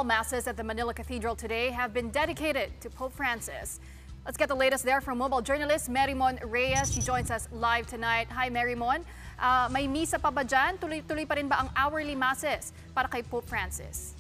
All masses at the Manila Cathedral today have been dedicated to Pope Francis. Let's get the latest there from mobile journalist Marymon Reyes. She joins us live tonight. Hi Marymon. May misa pa ba dyan? Tuloy pa rin ba ang hourly masses para kay Pope Francis?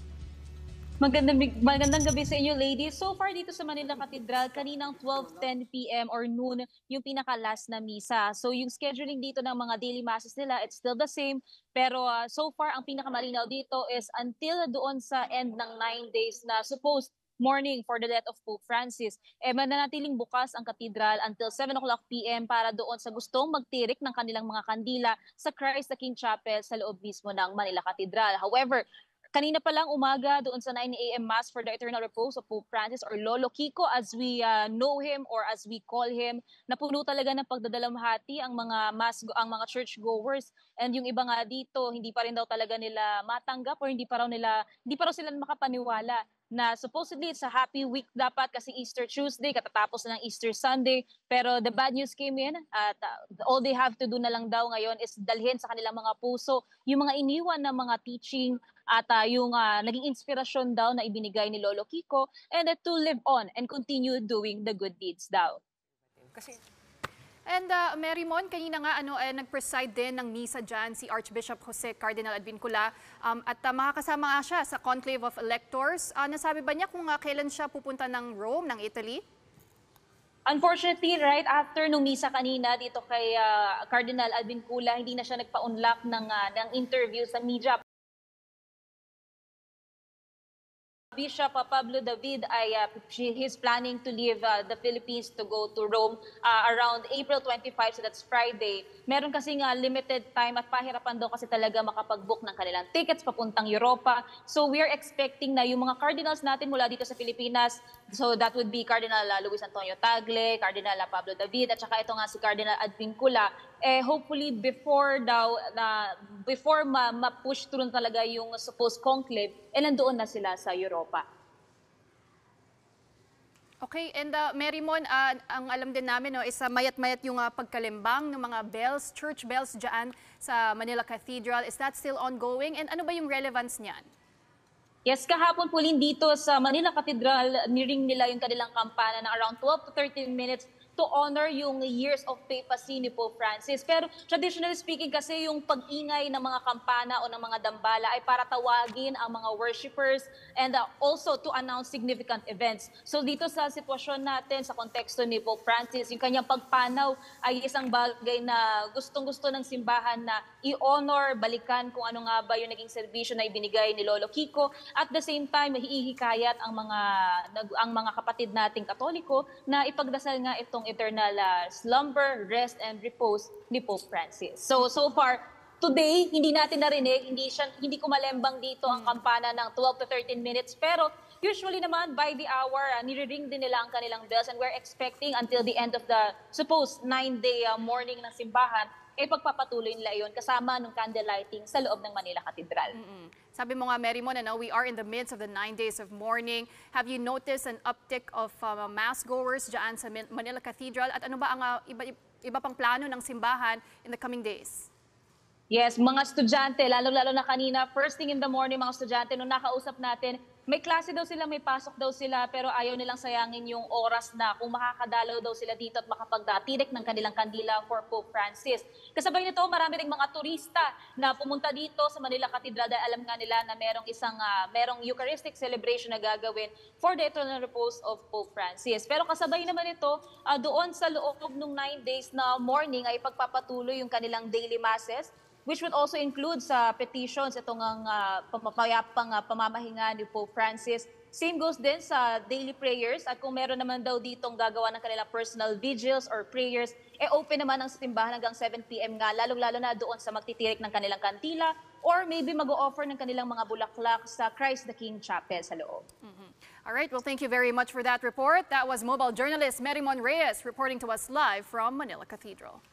Magandang gabi sa inyo, ladies. So far dito sa Manila Cathedral, kaninang 12:10 p.m. or noon yung pinaka-last na misa. So yung scheduling dito ng mga daily masses nila, it's still the same. Pero so far, ang pinakamalinaw dito is until doon sa end ng 9 days na supposed morning for the death of Pope Francis, mananatiling bukas ang katedral until 7 o'clock p.m. para doon sa gustong magtirik ng kanilang mga kandila sa Christ the King Chapel sa loob mismo ng Manila Cathedral. However, kanina pa lang umaga doon sa 9 a.m. Mass for the Eternal Repose of Pope Francis or Lolo Kiko as we know him or as we call him, napuno talaga ng pagdadalamhati ang mga churchgoers, and yung iba nga dito hindi pa rin daw talaga nila matanggap or hindi pa raw sila makapaniwala na supposedly it's a happy week dapat kasi Easter Tuesday katatapos ng Easter Sunday, pero the bad news came in at all they have to do na lang daw ngayon is dalhin sa kanilang mga puso yung mga iniwan na mga teaching at yung naging inspirasyon daw na ibinigay ni Lolo Kiko, and to live on and continue doing the good deeds daw. And Marymon, kanina nga nag-preside din ng misa dyan si Archbishop Jose Cardinal Advincula at makakasama nga siya sa Conclave of Electors. Nasabi ba niya kung kailan siya pupunta ng Rome, ng Italy? Unfortunately, right after nung misa kanina dito kay Cardinal Advincula, hindi na siya nagpa-unlock ng interview sa media. Bishop Pablo David he's planning to leave the Philippines to go to Rome around April 25, so that's Friday. Meron kasing limited time at pahirapan daw kasi talaga makapag-book ng kanilang tickets papuntang Europa. So we are expecting na yung mga cardinals natin mula dito sa Pilipinas, so that would be Cardinal Luis Antonio Tagle, Cardinal Pablo David, at saka ito nga si Cardinal Advincula, hopefully before ma-push through talaga yung supposed conclave, nandoon na sila sa Europa. Okay, and Marymon, ang alam din namin is mayat-mayat yung pagkalimbang ng mga bells, church bells dyan sa Manila Cathedral. Is that still ongoing? And ano ba yung relevance niyan? Yes, kahapon po dito sa Manila Cathedral, niring nila yung kanilang kampana na around 12 to 13 minutes to honor yung years of papacy ni Pope Francis. Pero traditionally speaking kasi yung pag-ingay ng mga kampana o ng mga dambala ay para tawagin ang mga worshippers and also to announce significant events. So dito sa sitwasyon natin, sa konteksto ni Pope Francis, yung kanyang pagpanaw ay isang bagay na gustong-gusto ng simbahan na i-honor, balikan kung ano nga ba yung naging serbisyo na ibinigay ni Lolo Kiko. At the same time, mahihikayat ang mga kapatid nating Katoliko na ipagdasal nga itong eternal slumber, rest, and repose ni Pope Francis. So far, today, hindi natin narinig, hindi kumalembang dito ang kampana ng 12 to 13 minutes, pero usually naman, by the hour, nire-ring din nila ang kanilang bells, and we're expecting until the end of the supposed 9-day morning ng simbahan, pagpapatuloy nila iyon kasama ng candle lighting sa loob ng Manila Cathedral. Sabi mo nga, Marymon, we are in the midst of the 9 days of mourning. Have you noticed an uptick of mass goers dyan sa Manila Cathedral? At ano ba ang iba pang plano ng simbahan in the coming days? Yes, mga estudyante, lalo-lalo na kanina, first thing in the morning, mga estudyante, nung nakausap natin, may klase daw sila, may pasok daw sila, pero ayaw nilang sayangin yung oras na kung makakadalaw daw sila dito at makapagdatirik ng kanilang kandila for Pope Francis. Kasabay nito, marami ring mga turista na pumunta dito sa Manila Cathedral dahil alam nga nila na merong Eucharistic celebration na gagawin for the eternal repose of Pope Francis. Pero kasabay naman ito, doon sa loob ng 9 days na morning ay pagpapatuloy yung kanilang daily masses, which would also include sa petitions itong pamapayapang pamamahinga ni Pope Francis. Same goes din sa daily prayers, at kung meron naman daw ditong gagawa ng kanilang personal vigils or prayers, open naman ang simbahan hanggang 7 p.m. nga, lalong-lalo na doon sa magtitirik ng kanilang kantila or maybe mag-o-offer ng kanilang mga bulaklak sa Christ the King Chapel sa loob. All right, well, thank you very much for that report. That was mobile journalist Marymon Reyes reporting to us live from Manila Cathedral.